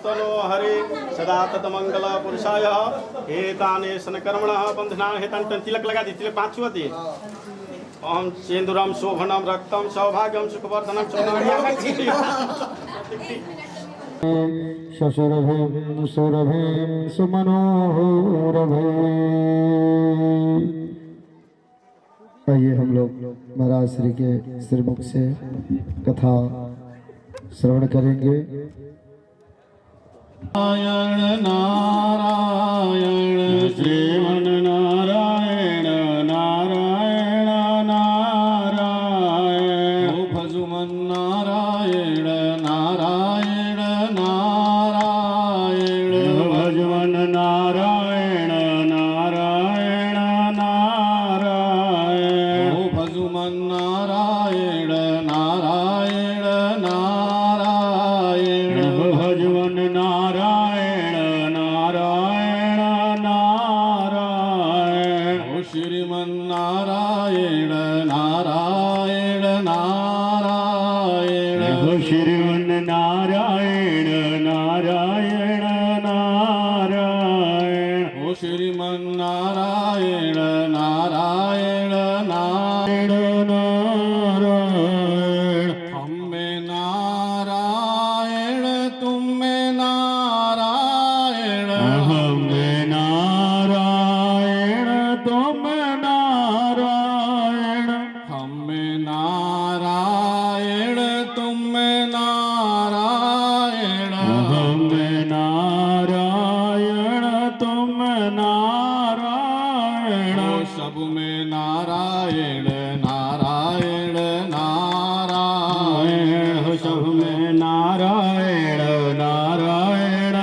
तनो हरे सदा तत्मंगल पुरुषाय हेताने सनकर्मण बंधना हेतन तिलक लगा दी तिलक 5 हुआ दी ओम सिंदूरम शोभनम रक्तम सौभाग्यम सुखवर्धनम शशुरभिं सुरभिं सुमनोरभिं। आइए हम लोग महाराज श्री के श्रीमुख से कथा श्रवण करेंगे। नारायण नारायण श्रीमन नारायण नारायण नारायण भजुमन नारायण नारायण नारायण भजुमन नारायण नारायण नारायण भजुमन नारायण नारायण नारायण भजुमन नारायण नारायण नारायण ओ श्रीमन नारायण नारायण नारायण ओ श्रीमन नारायण नारायण नारायण ओ श्रीमन नारायण नारायण नारायण नारायण हम में नारायण तुम में नारायण हम में नारायण तुम नारायण हम में नारायण तुम में नारायण हम में नारायण तुम नारायण सब में नारायण नारायण नारायण सब में नारायण नारायण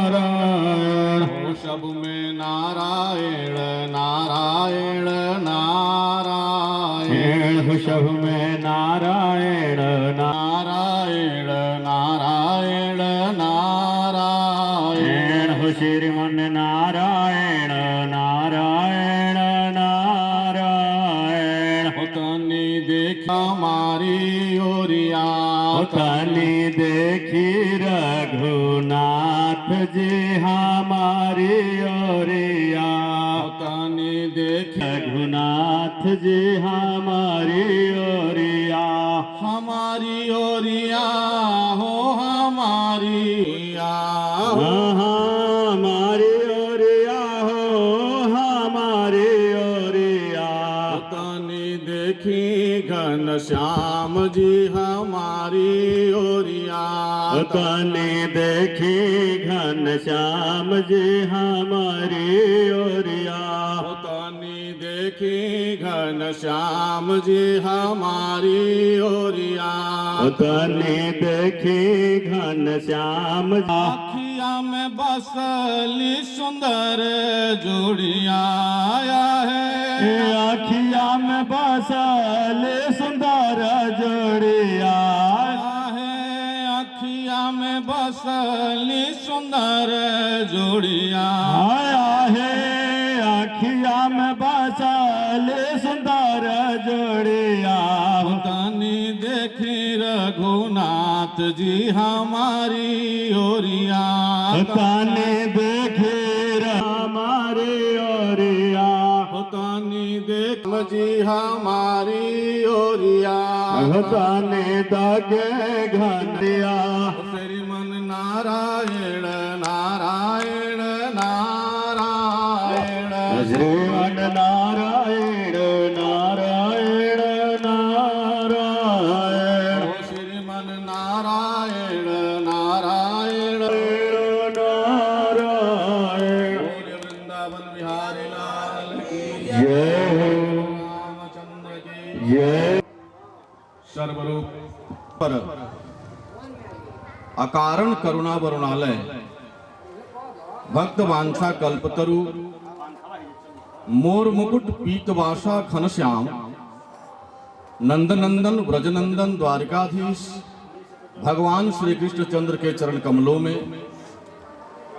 नारायण सब में नारायण नारायण नारायण सब में नारायण नारायण नारायण नारायण श्रीमन नारायण नारायण नारायण तनी देखा मारी ओरिया तनी देखी रघुनाथ जी हमारी ओरिया तनी देखी रघुनाथ जी हमारी ओरिया हमारी ओरिया हो हमारी हमारी ओरिया हो हमारी ओरिया तनी देखी घन श्याम जी हमारी ओरिया तनी देखी घन श्याम जी हमारी ओरिया तनी देखी घन श्याम जी हमारी ओरिया तनी देखी घन श्याम आखिया में बसली सुंदर जोड़िया आया है आखिया में बसली सुंदर जोड़िया है आखिया में बसली सुंदर जोड़िया आया है आखिया में बसली सुंदर जोड़िया तनी देखी रघुनाथ जी हमारी ओरिया तनी देखी हमारी ओरिया ओरिया तानी देख जी हमारी ओरिया ताने दागे घनिया श्रीमन नारायण नारायण नारायण श्रीमन नारायण नारायण नारायण श्रीमन नारायण नारायण नारायण वृंदावन बिहारी लाल की जय रामचंद्र की जय। सर्वरूप पर अकारण करुणा वरुणालय भक्त वांछा कल्पतरु मोर मुकुट पीतवासा घनश्याम नंदनंदन व्रजनंदन द्वारिकाधीश भगवान श्री कृष्ण चंद्र के चरण कमलों में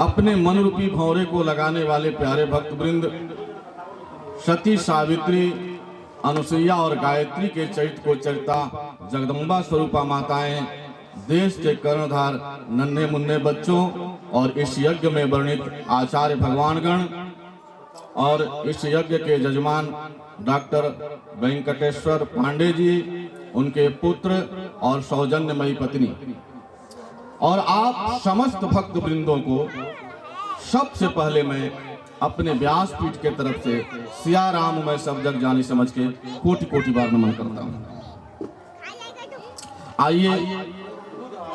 अपने मन रूपी भौरे को लगाने वाले प्यारे भक्त वृंद सती सावित्री अनुसुईया और गायत्री के चरित्र को चरिता जगदम्बा स्वरूपा माताएं देश के कर्णधार नन्हे मुन्ने बच्चों और इस यज्ञ में वर्णित आचार्य भगवानगण और इस यज्ञ के जजमान डॉक्टर वेंकटेश्वर पांडे जी, उनके पुत्र और सौजन्यमयी पत्नी और आप समस्त भक्त वृंदों को सबसे पहले मैं अपने व्यासपीठ के तरफ से सिया राम मैं सब जग जानी समझ के कोटि कोटि बार नमन करता हूँ। आइए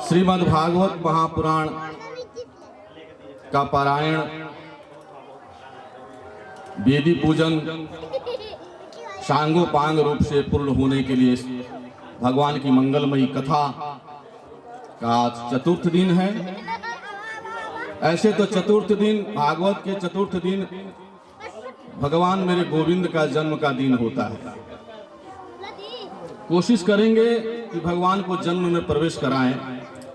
श्रीमद् भागवत महापुराण का पारायण वेदी पूजन सांगोपांग रूप से पूर्ण होने के लिए भगवान की मंगलमयी कथा का आज चतुर्थ दिन है। ऐसे तो चतुर्थ दिन भागवत के चतुर्थ दिन भगवान मेरे गोविंद का जन्म का दिन होता है। कोशिश करेंगे कि भगवान को जन्म में प्रवेश कराएं,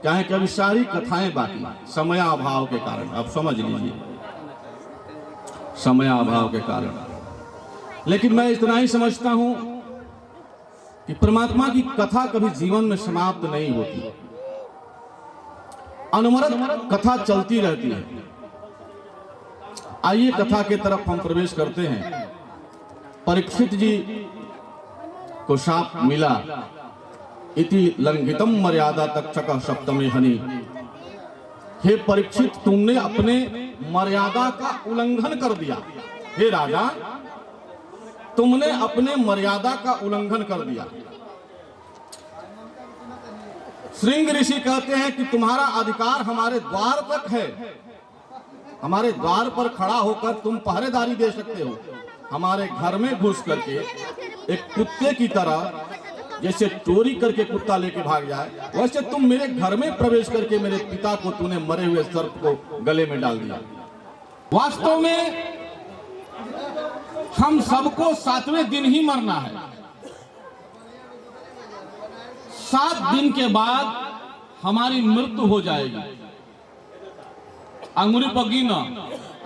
क्या है कि अभी सारी कथाएं बाकी समय अभाव के कारण, आप समझ लीजिए समय अभाव के कारण। लेकिन मैं इतना ही समझता हूं कि परमात्मा की कथा कभी जीवन में समाप्त नहीं होती, अनवरत कथा चलती रहती है। आइए कथा के तरफ हम प्रवेश करते हैं। परीक्षित जी को शाप मिला, इति लंघितम मर्यादा तक्षक सप्तमी हनि। हे परीक्षित, तुमने अपने मर्यादा का उल्लंघन कर दिया। हे राजा, तुमने अपने मर्यादा का उल्लंघन कर दिया। श्रृंग ऋषि कहते हैं कि तुम्हारा अधिकार हमारे द्वार तक है, हमारे द्वार पर खड़ा होकर तुम पहरेदारी दे सकते हो। हमारे घर में घुस करके एक कुत्ते की तरह, जैसे चोरी करके कुत्ता लेके भाग जाए, वैसे तुम मेरे घर में प्रवेश करके मेरे पिता को तूने मरे हुए सर्प को गले में डाल दिया। वास्तव में हम सबको 7वें दिन ही मरना है। 7 दिन के बाद हमारी मृत्यु हो जाएगी। अंगुरी पर गिना,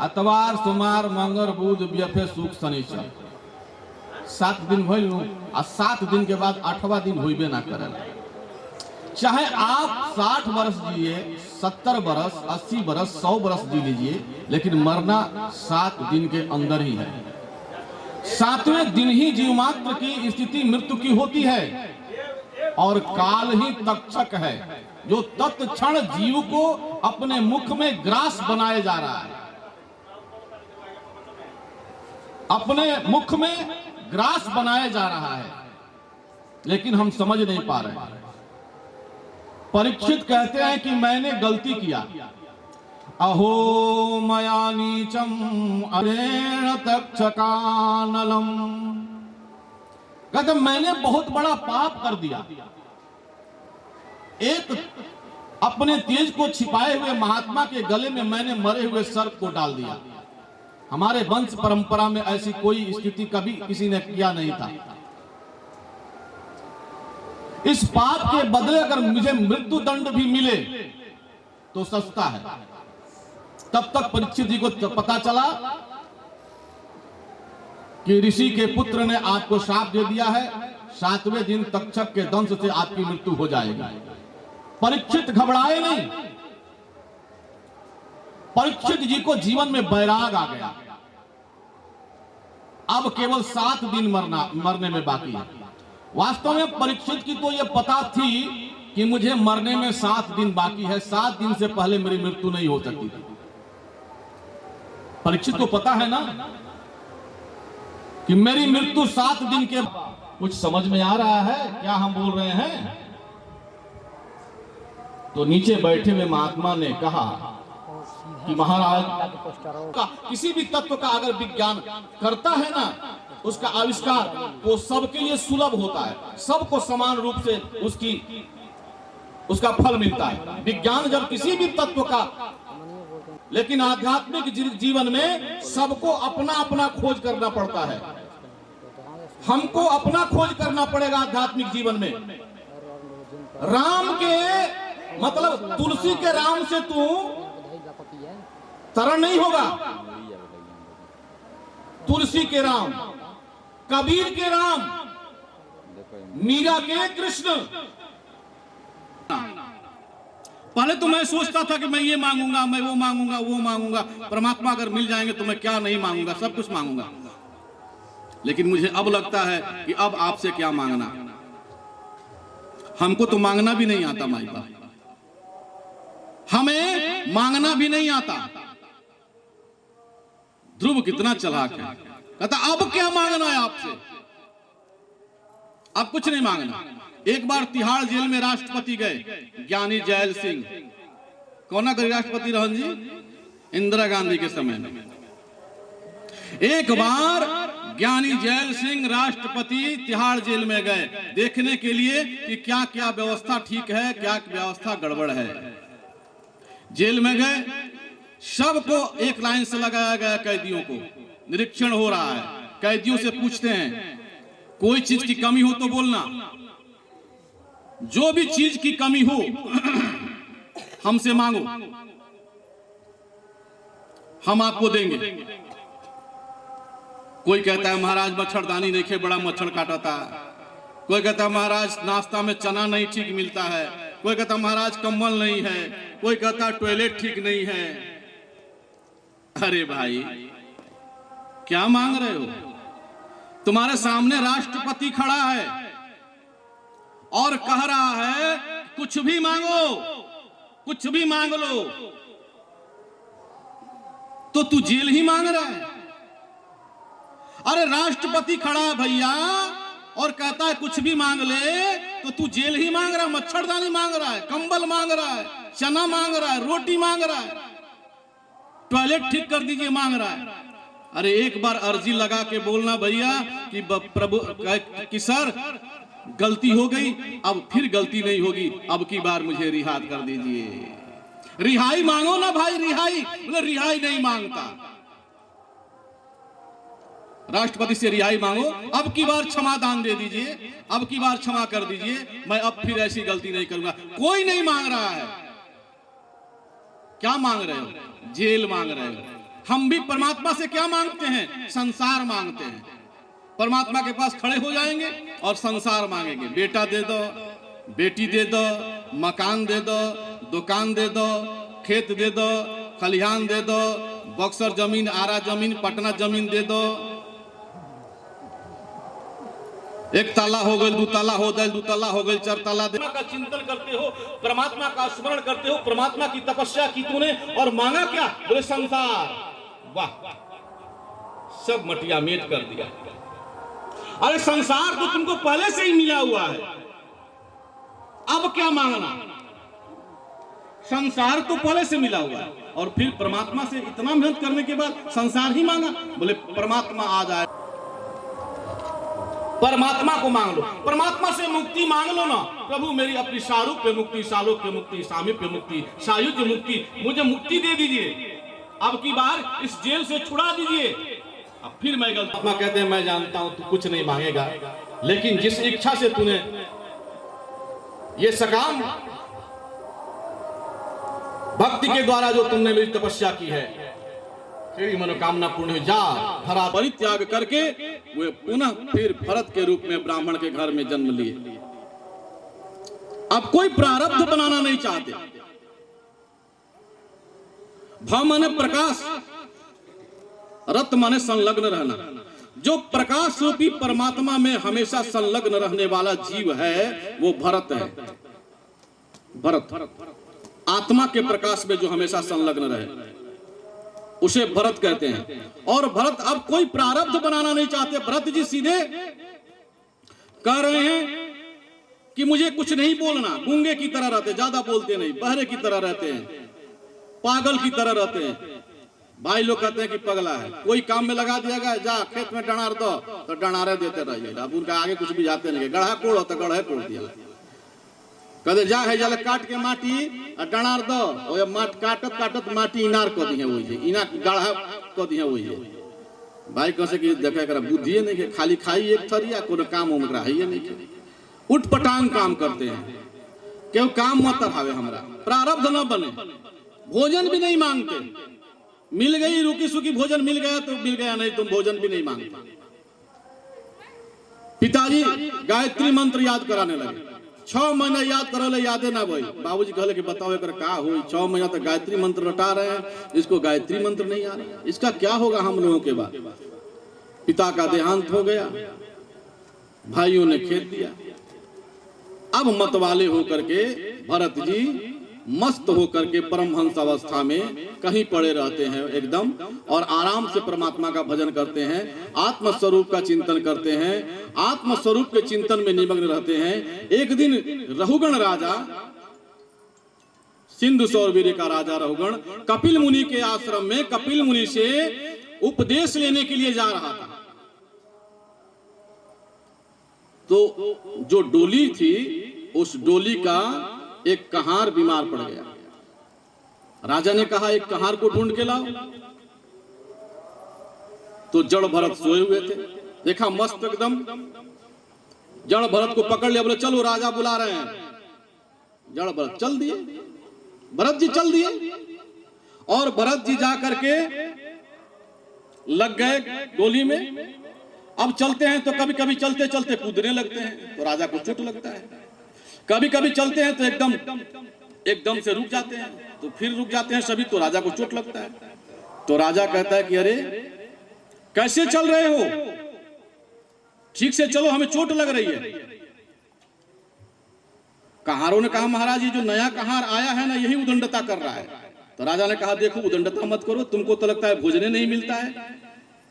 अतवार सोमवार मंगल बुध बियफे सुख शनिचर, 7 दिन भइल आ 7 दिन के बाद 8वां दिन होइबे ना करे। चाहे आप 60 वर्ष जिए, 70 वर्ष, 80 वर्ष, 100 वर्ष जी लीजिए, लेकिन मरना 7 दिन के अंदर ही है। 7वें दिन ही जीव मात्र की स्थिति मृत्यु की होती है और काल ही तक्षक है जो तत्क्षण जीव को अपने मुख में ग्रास बनाए जा रहा है, अपने मुख में ग्रास बनाया जा रहा है, लेकिन हम समझ नहीं पा रहे हैं। परीक्षित कहते हैं कि मैंने गलती किया। अहो मया नीचम अरेण तक्षकानलम, कहते मैंने बहुत बड़ा पाप कर दिया। एक अपने तेज को छिपाए हुए महात्मा के गले में मैंने मरे हुए सर्प को डाल दिया। हमारे वंश परंपरा में ऐसी कोई स्थिति कभी किसी ने किया नहीं था। इस पाप के बदले अगर मुझे मृत्यु दंड भी मिले तो सस्ता है। तब तक परीक्षित जी को पता चला कि ऋषि के पुत्र ने आपको श्राप दे दिया है, 7वें दिन तक्षक के दंश से आपकी मृत्यु हो जाएगी। परीक्षित घबराए नहीं। परीक्षित जी को जीवन में बैराग आ गया। अब केवल 7 दिन मरने में बाकी है। वास्तव में परीक्षित की तो यह पता थी कि मुझे मरने में 7 दिन बाकी है, 7 दिन से पहले मेरी मृत्यु नहीं हो सकती थी। परीक्षित को पता है ना कि मेरी मृत्यु 7 दिन के। कुछ समझ में आ रहा है क्या हम बोल रहे हैं? तो नीचे बैठे हुए महात्मा ने कहा कि महाराज किसी भी तत्व का अगर विज्ञान करता है ना, उसका आविष्कार वो सबके लिए सुलभ होता है, सबको समान रूप से उसका फल मिलता है। विज्ञान जब किसी भी तत्व का, लेकिन आध्यात्मिक जीवन में सबको अपना अपना खोज करना पड़ता है। हमको अपना खोज करना पड़ेगा आध्यात्मिक जीवन में। राम के मतलब तुलसी के राम से तू तरण नहीं होगा। तुलसी के राम, कबीर के राम, मीरा के कृष्ण। पहले तो मैं सोचता था कि मैं ये मांगूंगा, मैं वो मांगूंगा, वो मांगूंगा, परमात्मा अगर मिल जाएंगे तो मैं क्या नहीं मांगूंगा, सब कुछ मांगूंगा। लेकिन मुझे अब लगता है कि अब आपसे क्या मांगना। हमको तो मांगना भी नहीं आता माई बाप, हमें मांगना भी नहीं आता। ध्रुव कितना चालाक है, कहता अब क्या मांगना है आपसे, अब कुछ नहीं मांगना। एक बार तिहाड़ जेल में राष्ट्रपति गए, ज्ञानी जैल सिंह। कौन करी राष्ट्रपति रहन जी? इंदिरा गांधी के समय में। एक बार ज्ञानी जैल सिंह राष्ट्रपति तिहाड़ जेल में गए देखने के लिए कि क्या क्या व्यवस्था ठीक है, क्या व्यवस्था गड़बड़ है। जेल में गए, सबको एक लाइन से लगाया गया, कैदियों को निरीक्षण हो रहा है। कैदियों से पूछते हैं कोई चीज की कमी हो तो बोलना, जो भी चीज की कमी हो हमसे मांगो, हम आपको देंगे। कोई कहता है महाराज मच्छरदानी नहीं खे, बड़ा मच्छर काटा था। कोई कहता है महाराज नाश्ता में चना नहीं ठीक मिलता है। कोई कहता है महाराज कंबल नहीं है। कोई कहता है टॉयलेट ठीक नहीं है। अरे भाई क्या मांग रहे हो? तुम्हारे सामने राष्ट्रपति खड़ा है और कह रहा है कुछ भी मांगो, कुछ भी मांग लो, तो तू जेल ही मांग रहा है। अरे राष्ट्रपति खड़ा है भैया और कहता है कुछ भी मांग ले, तो तू जेल ही मांग रहा है, मच्छरदानी मांग रहा है, कंबल मांग रहा है, चना मांग रहा है, रोटी मांग रहा है, टॉयलेट ठीक कर दीजिए मांग रहा है। अरे एक बार अर्जी लगा के बोलना भैया कि प्रभु कि सर गलती हो गई, अब फिर गलती नहीं होगी, अब की बार मुझे रिहा कर दीजिए। रिहाई मांगो ना भाई, रिहाई। बोले रिहाई नहीं मांगता। राष्ट्रपति से रिहाई मांगो, अब की बार क्षमा दान दे दीजिए, अब की बार क्षमा कर दीजिए, मैं अब फिर ऐसी गलती नहीं करूंगा। कोई नहीं मांग रहा है। क्या मांग रहे हो? जेल मांग रहे हो। हम भी परमात्मा से क्या मांगते हैं? संसार मांगते हैं। परमात्मा के पास खड़े हो जाएंगे और संसार मांगेंगे। बेटा दे दो, बेटी दे दो, मकान दे दो, दुकान दे दो, खेत दे दो, खलिहान दे दो, बक्सर जमीन, आरा जमीन, पटना जमीन दे दो। एक ताला हो गई, दो ताला हो गई, दो ताला हो गई, चार ताला। का चिंतन करते हो, परमात्मा का स्मरण करते हो, परमात्मा की तपस्या की तूने और मांगा क्या? बोले संसार। वाह, सब मटिया मेट कर दिया। अरे संसार तो तुमको पहले से ही मिला हुआ है, अब क्या मांगना? संसार तो पहले से मिला हुआ है और फिर परमात्मा से इतना मेहनत करने के बाद संसार ही मांगा। बोले परमात्मा आ जाए, परमात्मा को मांग लो, परमात्मा से मुक्ति मांग लो ना। प्रभु मेरी अपनी शाहरुख पे मुक्ति, शालोक पे मुक्ति, सामी पे मुक्ति, सायुज्य मुक्ति, मुझे मुक्ति दे दीजिए। अब की बार इस जेल से छुड़ा दीजिए। अब फिर मैं गलत। परमात्मा कहते हैं मैं जानता हूं तू कुछ नहीं मांगेगा, लेकिन जिस इच्छा से तूने ये सकाम भक्ति के द्वारा जो तुमने मेरी तपस्या की है, तेरी मनोकामना पूर्ण हो जा। धरा परित्याग करके वे पुनः फिर भरत के रूप में ब्राह्मण के घर में जन्म लिए। अब कोई प्रारब्ध बनाना नहीं चाहते। भव माने प्रकाश, रत माने संलग्न रहना। जो प्रकाश रूपी परमात्मा में हमेशा संलग्न रहने वाला जीव है वो भरत है। भरत आत्मा के प्रकाश में जो हमेशा संलग्न रहे उसे भरत कहते हैं। और भरत अब कोई प्रारब्ध बनाना नहीं चाहते। भरत जी सीधे कह रहे हैं कि मुझे कुछ नहीं बोलना। गूंगे की तरह रहते, ज्यादा बोलते नहीं, बहरे की तरह रहते हैं, पागल की तरह रहते हैं। भाई लोग कहते हैं कि पगला है, कोई काम में लगा दिया गया, जा खेत में डणार दो तो डनारे देते रहिए। अब उनका आगे कुछ भी जाते नहीं, गढ़ा कोड़ो तो गढ़े कोड़ दिया। कहते जा है जल काट के माटी और डनार दो, और माट काटत काटत माटी इनार को दिए हुई है, इना गढ़ा को दिए हुई है। भाई कह से कि देखे कर बुद्धि नहीं है, खाली खाई एक थरिया, कोनो काम उम रहा है नहीं है। उठ पटांग काम करते हैं, क्यों काम मत हावे हमरा, प्रारब्ध न बने, भोजन भी नहीं मांगते। मिल गई रुकी सुखी भोजन मिल गया तो मिल गया, नहीं तुम भोजन भी नहीं मांगते। पिताजी गायत्री मंत्र याद कराने लगे। 6 महीना याद करो, यादे ना भाई। बाबूजी कहले कि बताओ एक का हुई, 6 महीना तक गायत्री मंत्र रटा रहे हैं, इसको गायत्री मंत्र नहीं आ रहा, इसका क्या होगा हम लोगों के बाद। पिता का देहांत हो गया, भाइयों ने खेत दिया। अब मतवाले होकर के भरत जी मस्त होकर के परमहंस अवस्था में कहीं पड़े रहते हैं एकदम, और आराम से परमात्मा का भजन करते हैं, आत्म स्वरूप का चिंतन करते हैं, आत्म स्वरूप के चिंतन में निमग्न रहते हैं। एक दिन रहुगण राजा, सिंधु सौरवीर का राजा रहुगण कपिल मुनि के आश्रम में कपिल मुनि से उपदेश लेने के लिए जा रहा था। तो जो डोली थी उस डोली का एक कहार बीमार पड़ गया। राजा ने कहा एक कहार को ढूंढ के लाओ। तो जड़ भरत सोए हुए थे, देखा मस्त एकदम, जड़ भरत को पकड़ लिया, बोले चलो राजा बुला रहे हैं। जड़ भरत चल दिए, भरत जी चल दिए, और भरत जी जा करके लग गए डोली में। अब चलते हैं तो कभी कभी चलते चलते कूदने लगते हैं तो राजा को चोट लगता है, कभी कभी चलते हैं तो एकदम से रुक जाते हैं तो फिर रुक जाते हैं सभी, तो राजा को चोट लगता है। तो राजा कहता है कि अरे कैसे चल रहे हो, ठीक से चलो, हमें चोट लग रही है। कहारों ने कहा महाराज ये जो नया कहार आया है ना यही उदंडता कर रहा है। तो राजा ने कहा देखो उदंडता मत करो, तुमको तो लगता है भोजने नहीं मिलता है।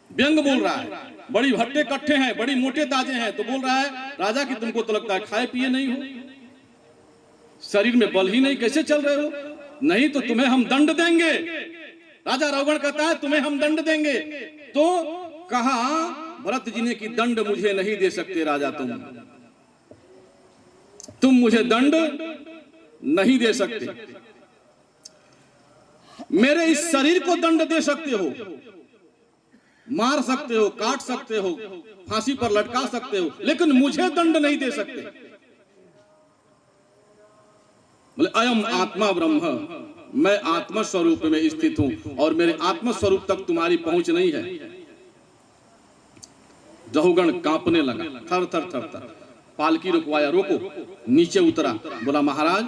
व्यंग बोल रहा है, बड़ी हट्टे कट्ठे हैं, बड़ी मोटे ताजे हैं, तो बोल रहा है राजा कि तुमको तो लगता है खाए पिए नहीं हो, शरीर में बल ही नहीं, कैसे चल रहे हो, नहीं तो तुम्हें हम दंड देंगे। राजा रहुगण कहता है तुम्हें हम दंड देंगे। तो कहा भरत जी ने कि दंड मुझे नहीं दे सकते राजा, तुम मुझे दंड नहीं दे सकते, मेरे इस शरीर को दंड दे सकते हो, मार सकते हो, काट सकते हो, फांसी पर लटका सकते हो, लेकिन मुझे दंड नहीं दे सकते। बोले अयम आत्मा ब्रह्म, मैं आत्मा स्वरूप में स्थित हूं और मेरे आत्मा स्वरूप तक तुम्हारी पहुंच नहीं है। रहुगण कांपने लगा, थर थर थर थर, पालकी रुकवाया, रोको, नीचे उतरा, बोला महाराज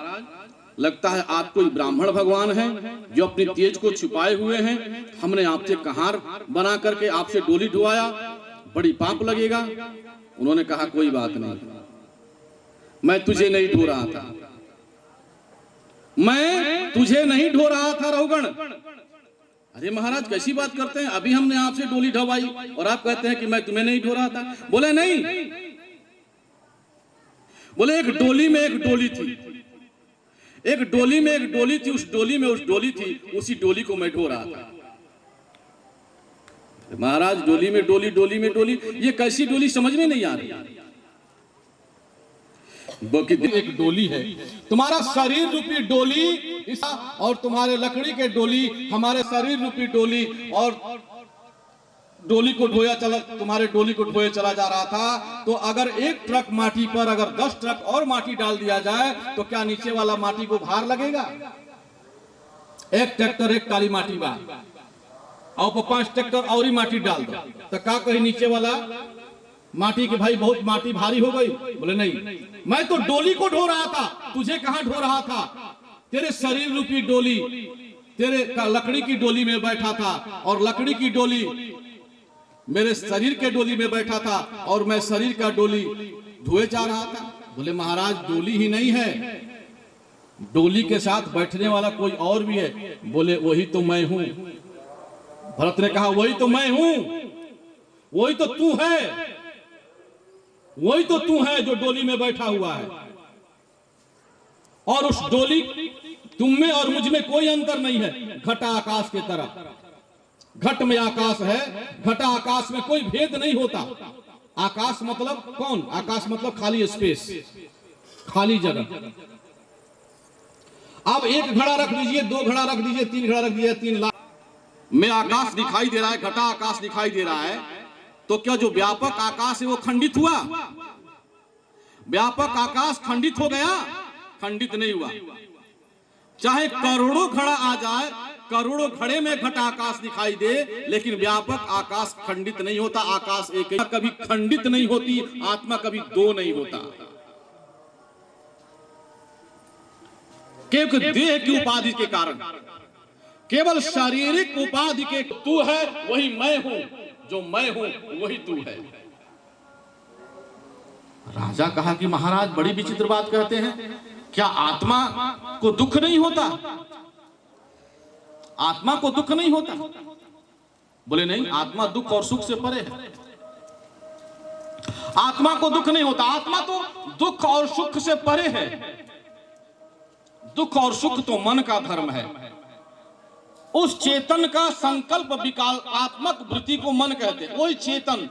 लगता है आप कोई ब्राह्मण भगवान हैं जो अपनी तेज को छुपाए हुए हैं। हमने आपसे कहार बना करके आपसे डोली ढुआया, बड़ी पाप लगेगा। उन्होंने कहा कोई बात नहीं, मैं तुझे नहीं ढो रहा था, मैं तुझे नहीं ढो रहा था रहुगण। अरे महाराज कैसी बात करते हैं, अभी हमने आपसे डोली ढवाई और आप कहते हैं कि मैं तुम्हें नहीं ढो रहा था। बोले नहीं, बोले एक डोली में एक डोली थी, एक डोली में एक डोली थी, उस डोली में उस डोली थी, उसी डोली को मैं ढो रहा था। महाराज डोली में डोली, डोली में डोली, ये कैसी डोली समझ में नहीं आ रही। एक डोली है, तुम्हारा शरीर रूपी डोली और तुम्हारे लकड़ी के डोली हमारे शरीर रूपी डोली, और डोली को ढोया चला, तुम्हारे डोली को ढोया चला जा रहा था। तो अगर एक ट्रक माटी पर अगर 10 ट्रक और माटी डाल दिया जाए तो क्या नीचे वाला माटी को भार लगेगा? एक ट्रैक्टर एक काली माटी बा और 5 ट्रैक्टर और ही माटी डाल दो तो क्या कही नीचे वाला माटी की भाई बहुत माटी भारी हो गई? बोले नहीं, मैं तो डोली को ढो रहा था, तुझे कहां ढो रहा था? तेरे शरीर रूपी डोली, तेरे लकड़ी की डोली में बैठा था और लकड़ी की डोली मेरे शरीर के डोली में बैठा था और मैं शरीर का डोली धोए जा रहा था। बोले महाराज डोली ही नहीं है, डोली के साथ बैठने वाला कोई और भी है। बोले वही तो मैं हूं। भरत ने कहा वही तो मैं हूं, वही तो तू है, वही तो तू है जो डोली में बैठा हुआ है। और उस डोली तुम में और मुझ में कोई अंतर नहीं है, घटा आकाश की तरह। घट में आकाश है, घटा आकाश में कोई भेद नहीं होता। आकाश मतलब कौन? आकाश मतलब खाली स्पेस, खाली जगह। अब एक घड़ा रख दीजिए, 2 घड़ा रख दीजिए, 3 घड़ा रख दीजिए, 3 लाख में आकाश दिखाई दे रहा है, घटा आकाश दिखाई दे रहा है। तो क्या जो व्यापक आकाश है वो खंडित हुआ? व्यापक आकाश खंडित हो गया? खंडित नहीं हुआ। चाहे करोड़ों घड़ा आ जाए, करोड़ों घड़े में घटा आकाश दिखाई दे, लेकिन व्यापक आकाश खंडित नहीं होता। आकाश एक कभी खंडित नहीं होती, आत्मा कभी 2 नहीं होता। केवल देह की उपाधि के कारण, केवल शारीरिक उपाधि के तू है वही मैं हूं, जो मैं हूं वही तू है। राजा कहा कि महाराज बड़ी विचित्र बात कहते हैं, क्या आत्मा को दुख नहीं होता? आत्मा को दुख नहीं होता? बोले नहीं, आत्मा दुख और सुख से परे है। आत्मा को दुख नहीं होता, आत्मा तो दुख और सुख से परे है। दुख और सुख तो मन का धर्म है। उस चेतन का संकल्प विकल्पात्मक वृत्ति को मन कहते हैं। वही चेतन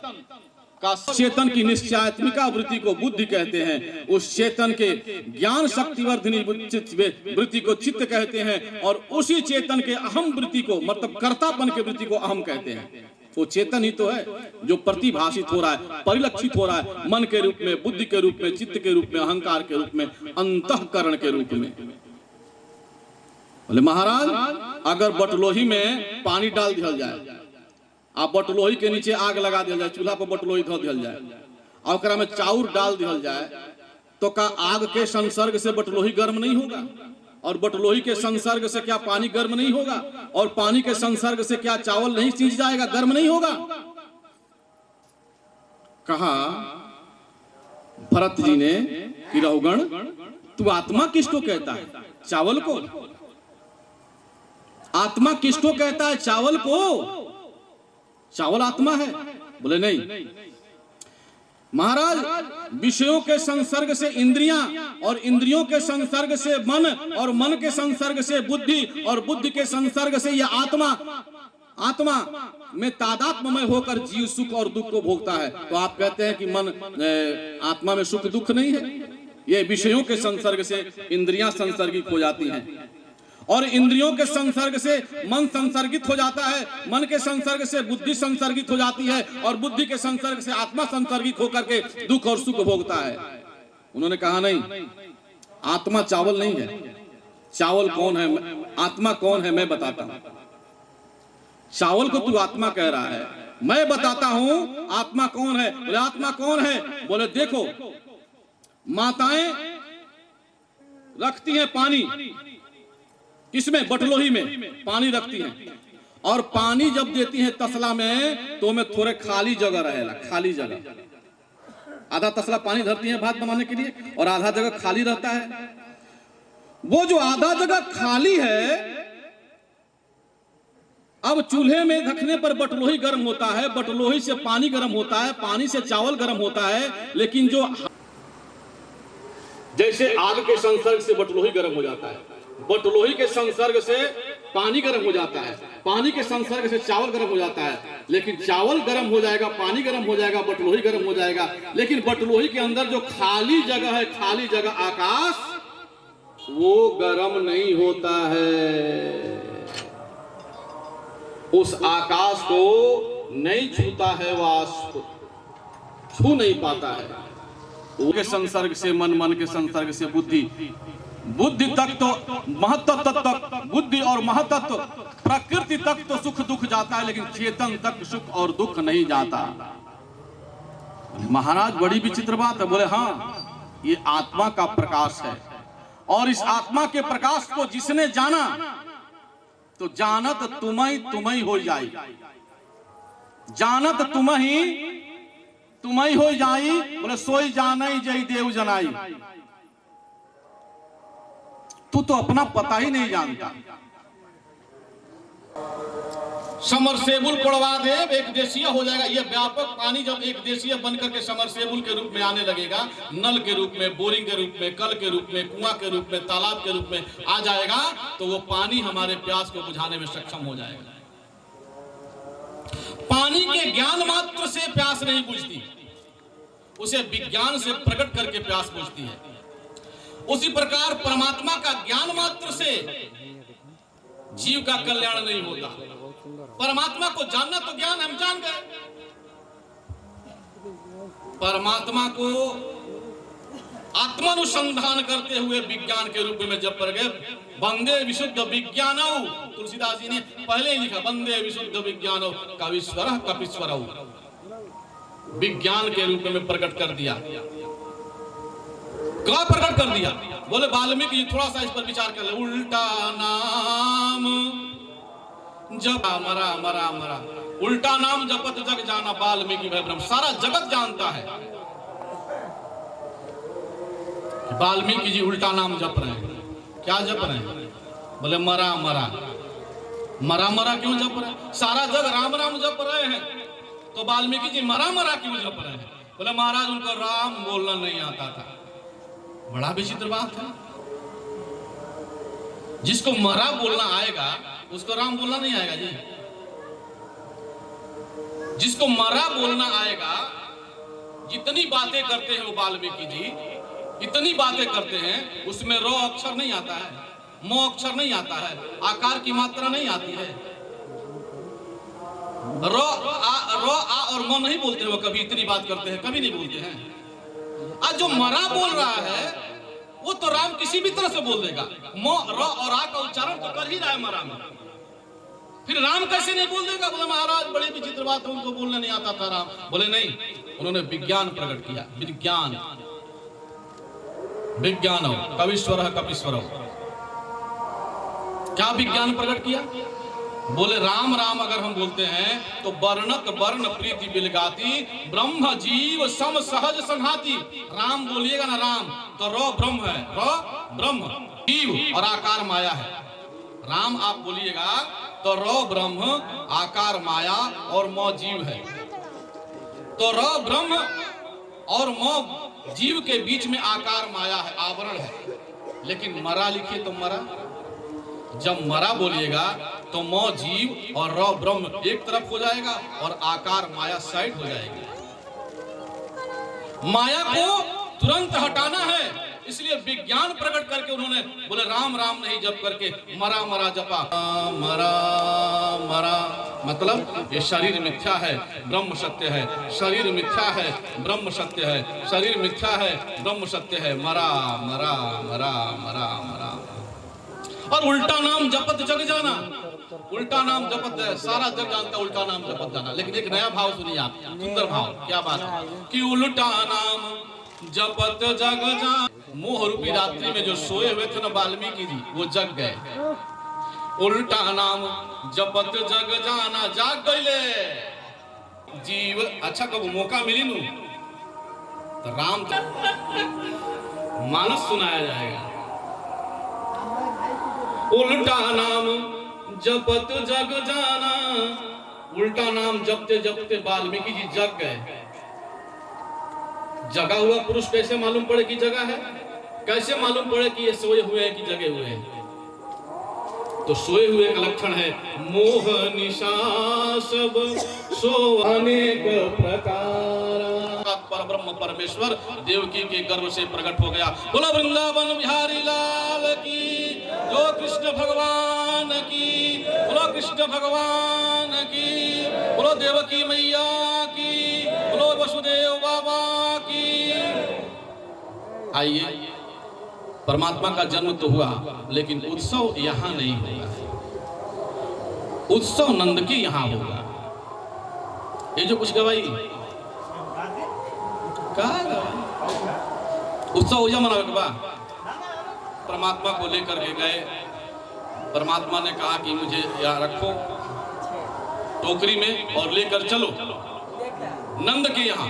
का, चेतन की निश्चयात्मिका वृत्ति को बुद्धि कहते हैं। उस चेतन के ज्ञान शक्तिवर्धनी वृत्ति को चित्त कहते हैं। और उसी चेतन के अहम वृत्ति को, मतलब कर्तापन के वृत्ति को अहम कहते हैं। वो चेतन ही तो है जो प्रतिभाषित हो रहा है, परिलक्षित हो रहा है मन के रूप में, बुद्धि के रूप में, चित्त के रूप में, अहंकार के रूप में, अंतःकरण के रूप में। बोले महाराज अगर बटलोही में पानी डाल दिया जाए, आप बटलोही के नीचे आग लगा दिया जाए, चूल्हा पर बटलोही धो दिया जाए, और ओकरा में चाउर डाल दिया जाए, तो का आग के संसर्ग से बटलोही गर्म नहीं होगा? और बटलोही के संसर्ग से क्या पानी गर्म नहीं होगा? और पानी के संसर्ग से क्या चावल नहीं सींच जाएगा, गर्म नहीं होगा? कहा भरत जी ने कि रहुगण तू आत्मा किसको कहता है? चावल को? आत्मा किसको कहता है? चावल को। चावल आत्मा है? बोले नहीं महाराज, विषयों के संसर्ग से इंद्रियां, और इंद्रियों के संसर्ग से मन, और मन के संसर्ग से बुद्धि, और बुद्धि के संसर्ग से यह आत्मा में तादात्म्य होकर जीव सुख और दुख को भोगता है। तो आप कहते हैं कि मन आत्मा में सुख दुख नहीं है? ये विषयों के संसर्ग से इंद्रियां संसर्गित हो जाती हैं, और इंद्रियों के संसर्ग से मन संसर्गित हो जाता है, मन के संसर्ग से बुद्धि संसर्गित हो जाती है, और बुद्धि के संसर्ग से आत्मा संसर्गित होकर के दुख और सुख भोगता है। उन्होंने कहा नहीं, आत्मा चावल नहीं है। चावल कौन है? आत्मा कौन है मैं बताता हूं। चावल को तू आत्मा कह रहा है, मैं बताता हूं आत्मा कौन है। बोले आत्मा कौन है? बोले देखो, माताएं रखती हैं पानी, किसमें? बटलोही में पानी रखती हैं, और पानी जब देती हैं तसला में, तो में थोड़े खाली जगह रहेगा, खाली जगह। आधा तसला पानी धरती हैं भात बनाने के लिए, और आधा जगह खाली रहता है। वो जो आधा जगह खाली है, अब चूल्हे में रखने पर बटलोही गर्म होता है, बटलोही से पानी गर्म होता है, पानी से चावल गर्म होता है, लेकिन जो जैसे आग के संसर्ग से बटलोही गर्म हो जाता है, बटलोही के संसर्ग से पानी गर्म हो जाता है, पानी के संसर्ग से चावल गर्म हो जाता है, लेकिन चावल गर्म हो जाएगा, पानी गर्म हो जाएगा, बटलोही गर्म हो जाएगा, लेकिन बटलोही के अंदर जो खाली जगह है, खाली जगह आकाश, वो गर्म नहीं होता है। उस आकाश को नहीं छूता है वाष्प, छू नहीं पाता है। के संसर्ग से मन, मन के संसर्ग से बुद्धि, बुद्धि तक तो महत्त्व तक, बुद्धि और महत्त्व प्रकृति तक तो सुख दुख जाता है, लेकिन चेतन तक सुख और दुख नहीं जाता। महाराज बड़ी विचित्र बात है। बोले हाँ, ये आत्मा का प्रकाश है, और इस आत्मा के प्रकाश को जिसने जाना, तो जानत तुम्हें हो जाए। जानत तुम्ही हो जाई, बोले सोई जानाई जई देव जनाई। तू तो अपना पता ही नहीं जानता। समरसेबुल कोड़वा दे, एक देशीय हो जाएगा। ये व्यापक पानी जब एक देशीय बनकर के समरसेबुल के रूप में आने लगेगा, नल के रूप में, बोरिंग के रूप में, कल के रूप में, कुआं के रूप में, तालाब के रूप में आ जाएगा, तो वो पानी हमारे प्यास को बुझाने में सक्षम हो जाएगा। पानी के ज्ञान मात्र से प्यास नहीं बुझती, उसे विज्ञान से प्रकट करके प्यास बुझती है। उसी प्रकार परमात्मा का ज्ञान मात्र से जीव का कल्याण नहीं होता। परमात्मा को जानना तो ज्ञान, हम जान गए। परमात्मा को आत्मानुसंधान करते हुए विज्ञान के रूप में जब पर गए, वंदे विशुद्ध विज्ञानौ, तुलसीदास जी ने पहले ही लिखा, वंदे विशुद्ध विज्ञानौ कवीश्वरः कपीश्वरौ। विज्ञान के रूप में प्रकट कर दिया। क्या प्रकट कर दिया? बोले वाल्मीकि जी थोड़ा सा इस पर विचार कर ले। उल्टा नाम जप मरा मरा मरा, उल्टा नाम जपत जग जाना, वाल्मीकि भय ब्रह्म। सारा जगत जानता है वाल्मीकि जी उल्टा नाम जप रहे हैं। क्या जप रहे हैं? बोले मरा मरा। मरा मरा क्यों जप रहे हैं? सारा जग राम राम जप रहे हैं, तो वाल्मीकि जी मरा मरा क्यों जप रहे हैं? बोले महाराज उनको राम बोलना नहीं आता था। बड़ा विचित्र बात है। जिसको मरा बोलना आएगा उसको राम बोलना नहीं आएगा जी। जिसको मरा बोलना आएगा, जितनी बातें करते हैं वो वाल्मीकि जी, इतनी बातें करते हैं, उसमें रो अक्षर नहीं आता है, मो अक्षर नहीं आता है, आकार की मात्रा नहीं आती है। रो आ और मो नहीं बोलते वो, कभी इतनी बात करते हैं, कभी नहीं बोलते हैं। आज जो मरा बोल रहा है वो तो राम किसी भी तरह से बोल देगा। मो रो और आ का उच्चारण तो कर ही रहा है मरा में, फिर राम कैसे नहीं बोल देगा? बोले महाराज बड़ी विचित्र बात है, उनको बोलना नहीं आता था राम। बोले नहीं, उन्होंने विज्ञान प्रकट किया। विज्ञान विज्ञानौ कवीश्वरः कपीश्वरौ। क्या विज्ञान प्रकट किया? बोले राम राम अगर हम बोलते हैं तो वर्णक वर्ण प्रीति बिलगाती, ब्रह्म जीव सम सहज संघाती। राम बोलिएगा ना राम, तो रो ब्रह्म है, रो ब्रह्म, जीव और आकार माया है। राम आप बोलिएगा तो रो ब्रह्म, आकार माया और मो जीव है। तो रो ब्रह्म और मो जीव के बीच में आकार माया है, आवरण है। लेकिन मरा लिखिए तो मरा, जब मरा बोलिएगा तो मो जीव और रो ब्रह्म एक तरफ हो जाएगा और आकार माया साइड हो जाएगी। माया को तुरंत हटाना है, इसलिए विज्ञान प्रकट करके उन्होंने बोले राम राम नहीं जप करके मरा मरा जपा। मरा मरा मतलब ये शरीर मिथ्या है, ब्रह्म सत्य है। शरीर मिथ्या है, ब्रह्म सत्य है। शरीर मिथ्या है, ब्रह्म सत्य है। मरा मरा मरा मरा मरा। और उल्टा नाम जपत जग जाना। उल्टा नाम जपत है, सारा जग जानता उल्टा नाम जपत जाना। लेकिन एक नया भाव सुनिए आप, सुंदर भाव। क्या बात है कि उल्टा नाम जपत जग जान। मोह रूपी रात्रि में जो सोए हुए थे ना वाल्मीकि जी, वो जग गए। उल्टा नाम जपत जग जाना, जाग गए जीव। अच्छा कब मौका मिली नू तो राम का मानस सुनाया जाएगा। उल्टा नाम जपत जग जाना। उल्टा नाम जपते जपते वाल्मीकि जी जग गए। जगा हुआ पुरुष कैसे मालूम पड़े कि जगा है? कैसे मालूम पड़े कि ये सोए हुए हैं कि जगे हुए हैं? तो सोए हुए का लक्षण है मोह निशा सब सो अनेक प्रकार। पर ब्रह्म परमेश्वर देवकी के गर्भ से प्रकट हो गया। बोलो वृंदावन बिहारी लाल की, जो कृष्ण भगवान की, बोलो कृष्ण भगवान की, बोलो देवकी मैया की, बोलो वसुदेव बाबा की। आइए, परमात्मा का जन्म तो हुआ, लेकिन उत्सव यहाँ नहीं होगा। उत्सव नंद की यहाँ होगा। ये जो कुछ गवाई उत्सव हो जा मना बा। परमात्मा को लेकर के गए। परमात्मा ने कहा कि मुझे यहाँ रखो। टोकरी में और लेकर चलो नंद के यहाँ,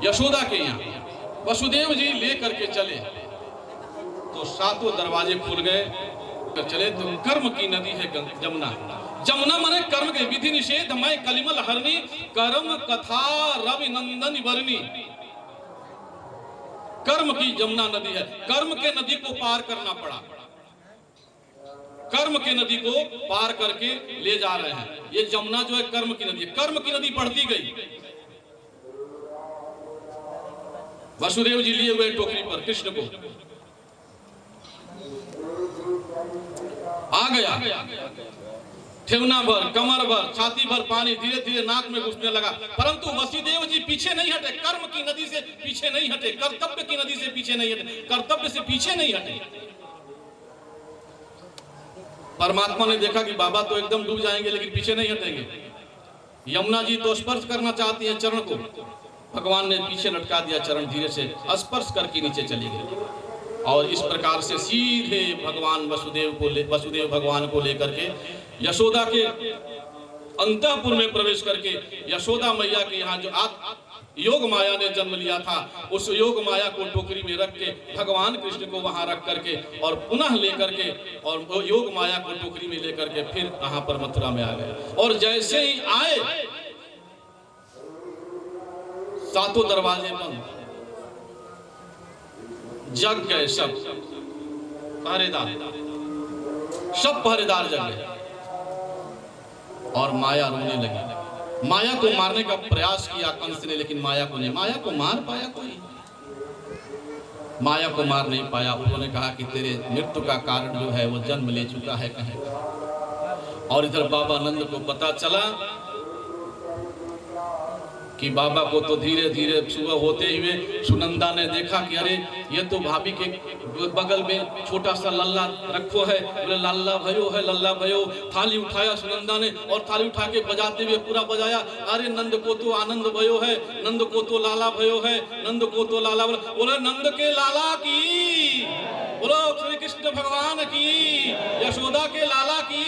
यशोदा के यहाँ। वसुदेव जी लेकर के चले तो सातों दरवाजे खुल गए। चले तो कर्म की नदी है जमुना। जमुना माने कर्म के विधि निषेध मैं कलिमल हरनी, कर्म कथा रवि नंदन वर्णी। कर्म की जमुना नदी है। कर्म के नदी को पार करना पड़ा। कर्म की नदी को पार करके ले जा रहे हैं। ये जमुना जो है कर्म की नदी है। कर्म की नदी बढ़ती गई। वसुदेव जी लिए हुए टोकरी पर कृष्ण को आ गया। ठेवना भर, कमर भर, छाती भर पानी धीरे धीरे नाक में घुसने लगा। परंतु वसुदेव जी पीछे नहीं हटे। कर्म की नदी से पीछे नहीं हटे। कर्तव्य की नदी से पीछे नहीं हटे। कर्तव्य से पीछे नहीं हटे। परमात्मा ने देखा कि बाबा तो एकदम डूब जाएंगे लेकिन पीछे नहीं हटेंगे। यमुना जी तो स्पर्श करना चाहती है चरण को। भगवान ने पीछे लटका दिया चरण, धीरे से स्पर्श करके नीचे चली गई। और इस प्रकार से सीधे भगवान वसुदेव भगवान को लेकर के यशोदा के अंतःपुर में प्रवेश करके यशोदा मैया के यहाँ जो योग माया ने जन्म लिया था, उस योग माया को टोकरी में रख के भगवान कृष्ण को वहां रख करके और पुनः लेकर के और योग माया को टोकरी में लेकर के फिर यहाँ पर मथुरा में आ गए। और जैसे ही आए सातों दरवाजे बंद, जग गए सब पहरेदार, सब पहरेदार जग गए। और माया रोने लगी। माया को मारने का प्रयास किया कंस ने, लेकिन माया को नहीं। माया को मार पाया कोई? माया को मार नहीं पाया। उन्होंने कहा कि तेरे मृत्यु का कारण जो है वो जन्म ले चुका है कहीं। और इधर बाबा नंद को पता चला कि बाबा को तो धीरे धीरे सुबह होते हुए सुनंदा ने देखा कि अरे ये तो भाभी के बगल में छोटा सा लल्ला रखो है। बोले लल्ला भयो है, लल्ला भयो। थाली उठाया सुनंदा ने और थाली उठा के बजाते हुए पूरा बजाया। अरे नंद को तो आनंद भयो है, नंद को तो लाला भयो है, नंद को तो लाला। बोले नंद के लाला की, बोलो श्री कृष्ण भगवान की, यशोदा के लाला की।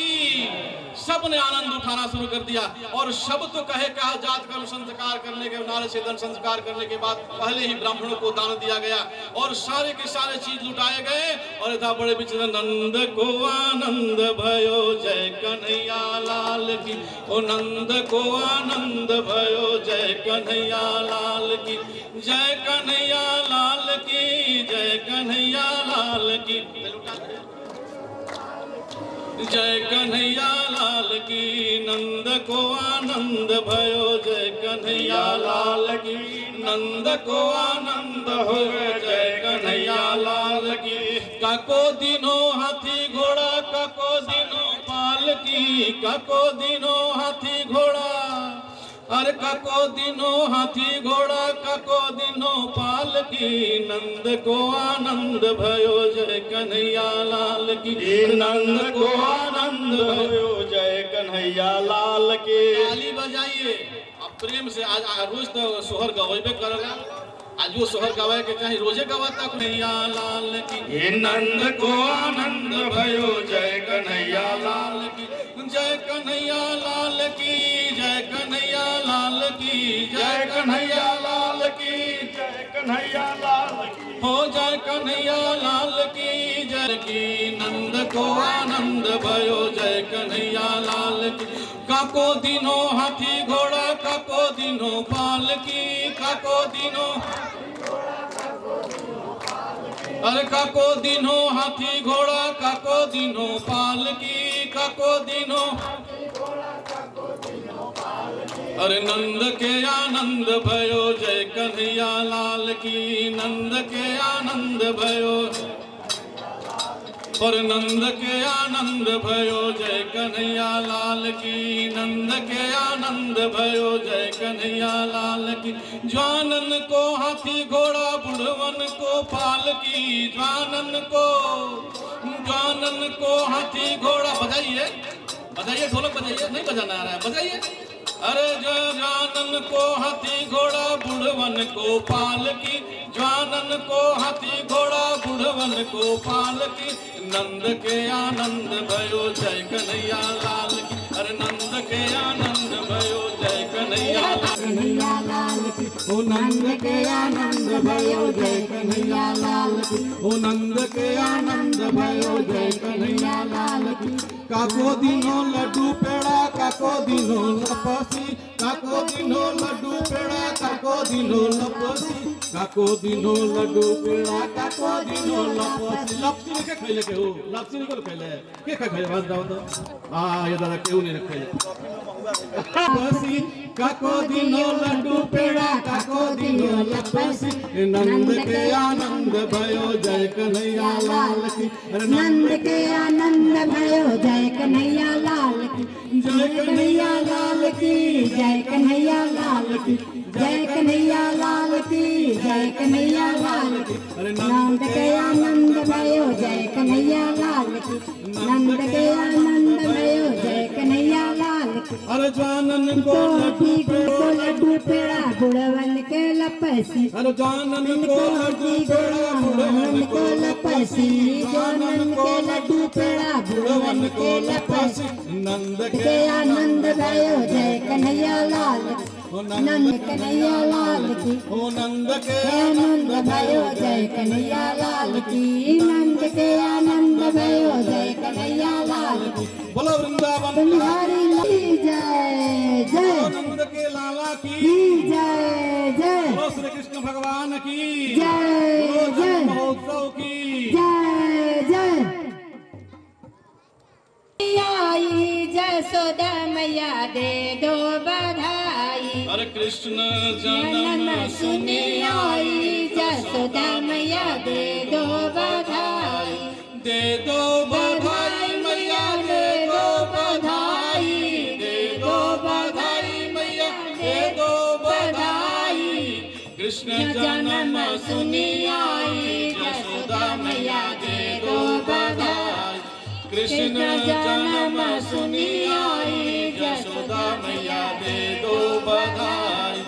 सब ने आनंद उठाना शुरू कर दिया। और सब तो कहे कहा जात कर्म संस्कार करने के नारे से धन संस्कार करने के बाद पहले ही ब्राह्मणों को दान दिया गया और सारे के सारे चीज लुटाए गए। और था बड़े बिचरे नंद को आनंद भयो जय कन्हैया लाल की। ओ नंद को आनंद भयो जय कन्हैया लाल की, जय कन्हैया लाल की, जय कन्हैया लाल की, जय कन्हैया लाल की। नंद को आनंद भयो जय कन्हैया लाल की, नंद को आनंद हो जय कन्हैया लाल की। काको दिनो हाथी घोड़ा, काको दिनो पालकी, काको दिनो हाथी घोड़ा। अरे काको दिनो हाथी घोड़ा, काको दिनो पालकी। नंद को आनंद भयो जय कन्हैया लाल की, नंद को आनंद भयो जय कन्हैया लाल की। ताली बजाइए अब प्रेम से। आज रोज तो सोहर गवेबे करला, आज वो सोहर गवाए के चाहे रोजे गवाता कन्हैया लाल की। नंद को आनंद भयो जय कन्हैया लाल की, जय कन्हैया लाल की, जय कन्हैया लाल की, जय कन्हैया लाल की, जय कन्हैया लाल की, हो जय कन्हैया लाल की, जय की। नंद को आनंद भयो जय कन्हैया लाल की। काको दिनो हाथी घोड़ा, काको दिनो पालकी, काको दिनो, अरे काको दिनो हाथी घोड़ा, काको दिनो पालकी, काको दिनो। अरे नंद के आनंद भयो जय कन्हैया लाल की, नंद के आनंद भयो। और नंद के आनंद भयो जय कन्हैया लाल की, नंद के आनंद भयो जय कन्हैया लाल की। ज्वानन को हाथी घोड़ा, बुढ़वन को पालकी, ज्वानन को हाथी घोड़ा। बजाइए बजाइए, ढोलक बजाइए, नहीं बजाना आ रहा है, बजाइए। अरे ज्वानन को हाथी घोड़ा, बुढ़वन को पालकी, ज्वानन को हाथी घोड़ा, बुढ़वन को पालकी। नंद के आनंद भयो जय कन्हैया लाल की। अरे नंद के आनंद भयो जय कन्हैया कन्हैया लाल की ओ नंद के आनंद भयो जय कन्हैया लाल की ओ नंद के आनंद भयो जय कन्हैया लाल की काको दिनो लड्डू पेड़ा काको दिनो लपसी काको दिनो लड्डू पेड़ा काको दिनो लपसी काको दिनो लड्डू पेड़ा काको दिनो लपसी लपसी ने के खइले के हो लपसी ने को खइले के खइले बात जाओ तो ये दादा केहू नहीं खइले लपसी काको दिनो लड्डू पेड़ा काको दिनो लपसी नंद के आनंद भयो जय कन्हैया लाल की नंद के आनंद भयो जय कन्हैया लाल की जय कन्हैया लाल की जय कन्हैया लाल की जय कन्हैया लाल की जय कन्हैया लाल की नंद के आनंद भयो जय कन्हैया लाल की नंद के आनंद भयो जय कन्हैया लाल की अरे जानन को लड्डू पेड़ा गुड़वन के लपसी अरे जानन को लड्डू पेड़ा गुड़वन के लपसी जानन के लड्डू पेड़ा गुड़वन के लपसी नंद के आनंद भयो जय कन्हैया लाल नंद कन्हैया लाल की ओ नंद के आनंद भयो जय कन्हैया लाल की नंद के आनंद भयो जय कन्हैया लाल की बोलो वृंदावन बिहारी की जय जय नंद के लाला की जय जय बोलो श्री कृष्ण भगवान की जय जय महोत्सव की जय जय आई जसोदा मैया दे दो बधाई अरे कृष्ण जन्म सुनी आई जसोदा मैया दे दो बधाई दे दो बधाई मैया दे दो बधाई दे दो बधाई मैया दे दो बधाई कृष्ण जन्म सुनी आई जसोदा मैया दे दो बधाई कृष्ण जन्म सुनी आई जसोदा मैया दे दो बधाई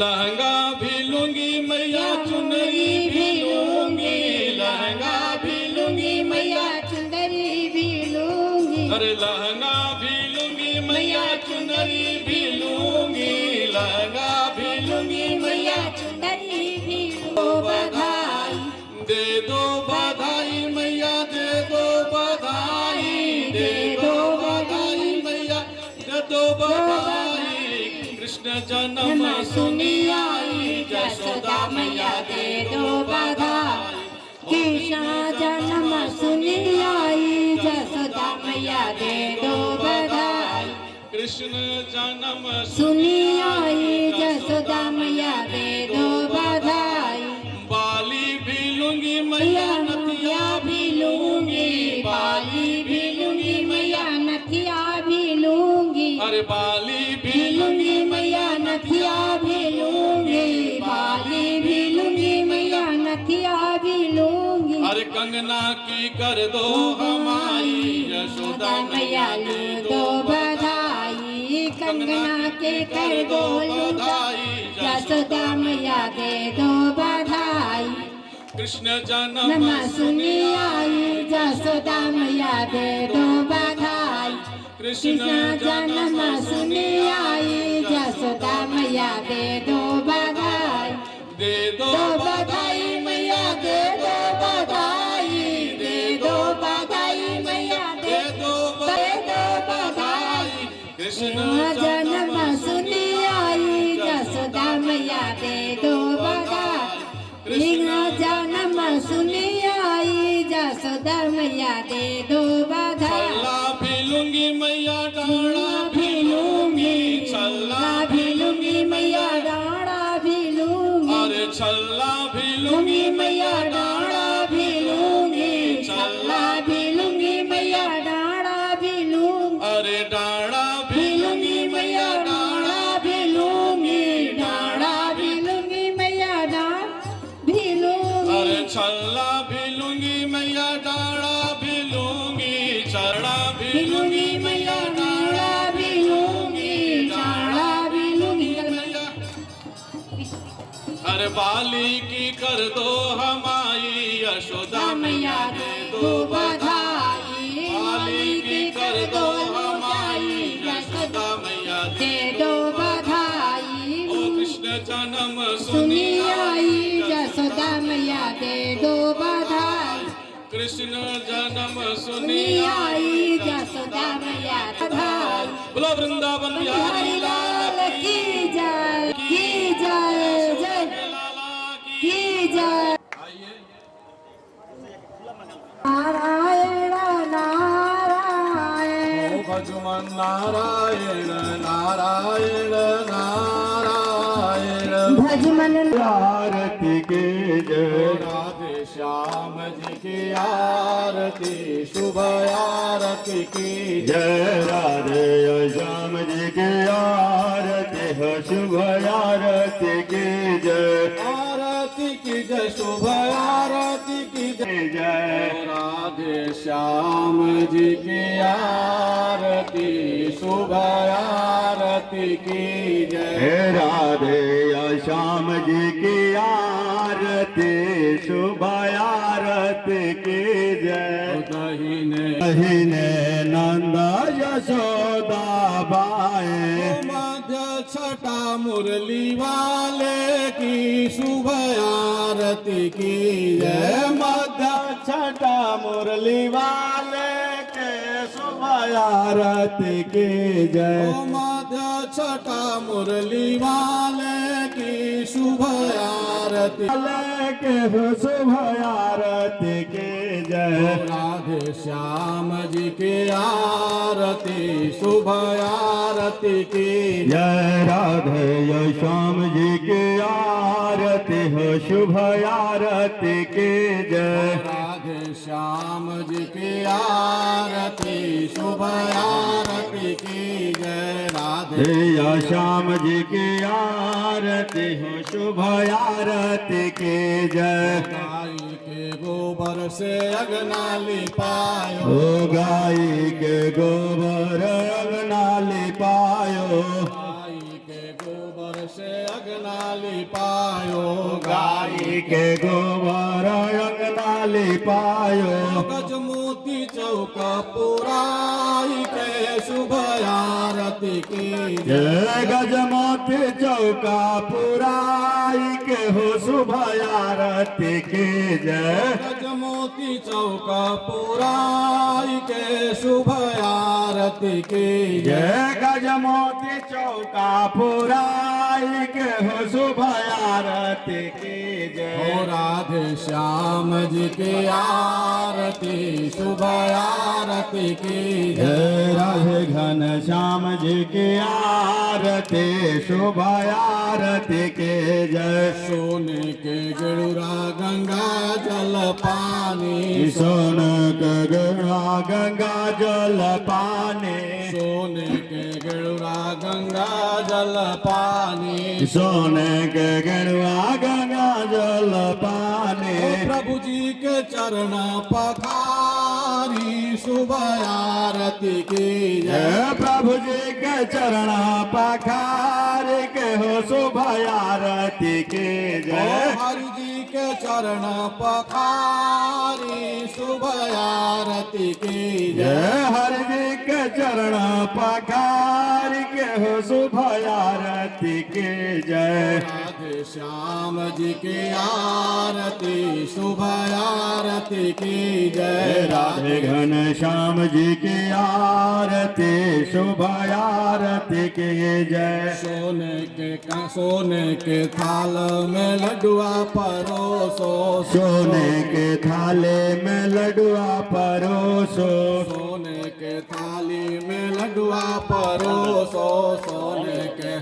लहंगा भी लूंगी मैया चुनरी भी लूंगी लहंगा भी लूंगी मैया चुंदरी भी लूंगी अरे लहंगा भी लूंगी मैया चुनरी भी लूंगी लहंगा भी लूंगी मैया चुंदरी भी लो बधाई दे दो बधाई मैया दे दो बधाई दे दो बधाई मैया दे दो बधाई कृष्ण जन्म सुनी आई जसोदा मैया दे दो बधाई कृष्ण जन्म सुनी आई जसोदा मैया दे दो बधाई कृष्ण जन्म सुनी आई जसोदा मैया दे दो बधाई बाली भी लूंगी मैया नथिया भी लूंगी बाली भी लूंगी मैया नथिया भी लूंगी अरे बाली भी लूंगी मैया नथिया भी लूंगी बाली भी लूंगी मैया नथिया भी लूंगी अरे कंगना की कर दो हमारी यशोदा मैया ले दो बधाई कंगना के कर दो बधाई यशोदा मैया दे दो बधाई कृष्ण जन्म नमा सुनी आई जसोदा मैया दे दो बधाई कृष्ण जन्म सुनी आई जसोदा मैया दे दो बधाई दे दो बधाई मैया दे दो बधाई दे दो बधाई मैया दे दो बधाई कृष्ण जन्म सुनी आई जसोदा मैया दे दो बधाई जन्म सुनी आई जसोदा मैया दे दो बधाई छल्ला भी लूंगी मैया डाड़ा भी लूंगी छल्ला भी लूंगी मैया डाड़ा भी लूंगी अरे छल्ला भी लूंगी लूंगी मैया डाड़ा भी लूंगी छल्ला भी लूंगी मैया डाड़ा भी लूंगी अरे डाड़ा भी भी लूंगी मैया डाड़ा भी लूंगी डाड़ा भी लूंगी मैया डाड़ा भी लूंगी अरे छल्ला भी लूंगी मैया डाड़ा भी लूंगी चरड़ा भी भी लूंगी मैया डाड़ा भी लूंगी डाड़ा भी लूंगी मैया अरे बाली की कर दो हमारी यशोदा मैया दे दो बधाई बाली की कर दो हमारी जन्म सुनी आई जसोदा मैया दे दो बधाई कृष्ण जन्म सुनी आई जसोदा मैया बधाई बोलो वृंदावन बिहारी लाल की जय की जय जय की जय नारायण नारायण भजमन नारायण नारायण नारायण भजमन आरती के जय राधे श्याम जी की आरती शुभ आरती की जय राधे श्याम जी के आरती हो शुभ आरती की जय आरती की जय शुभ आरती की जय जय राधे श्याम जी की आरती शुभ आरती की जय हे राधे श्याम जी की आरती शुभ आरती की जय दहीने दहीने नंद यशोदा बाए मध्य छठा मुरली वाले की शुभ आरती की जय मध्य छठा मुरली वाले के शुभ आरती की जय मध्य छठा मुरली वाले की शुभ आरती के शुभ आरती की जय राधे श्याम जी की आरती शुभ आरती की जय राधे श्याम जी की आरती हो शुभ आरती की जय राधे श्याम जी की आरती शुभ आरती की जय राधे श्याम जी की आरती हो शुभ आरती की जय गाय के गोबर से अगना लिपायो ओ गाय के गोबर अगना लिपायो गाय के गोबर से अगना लिपायो गाय के गोबर अगना लिपायो गजमोती चौक पुराई के शुभ आरती की जय गजमोती चौका पुराई के हो शुभ आरती की जय गजमोती चौक पुराई के शुभ आरती की जय गजमोती चौका पुराई के हो शुभ आरती की हो जय राधे श्याम जी की आरती शुभ आरती की जय राधे घन श्याम जी की आरती शुभ आरती के जय सोने के गरुड़ा गंगा जल पानी सोन गंगा गंगा जल पानी सोने के गरुड़ा गंगा जल पानी सोने के गरुआ गंगा जल पानी प्रभु जी के चरण पखारी शुभ आरती की जय जय प्रभु जी के चरण पखार के हो शुभ आरती के जय हरि जी के चरण पखारी शुभ आरती की जय जय हरि जी के चरण पखार के हो शुभ आरती के जय राधे श्याम जी की आरती शुभ आरती की जय राधे घन श्याम जी की आरती शुभ आरती के जय सोने के थाल में लड्डुआ परोसो सोने के थाले में लड्डुआ परोसो सोने के थाली में लड्डुआ परोसो सोने के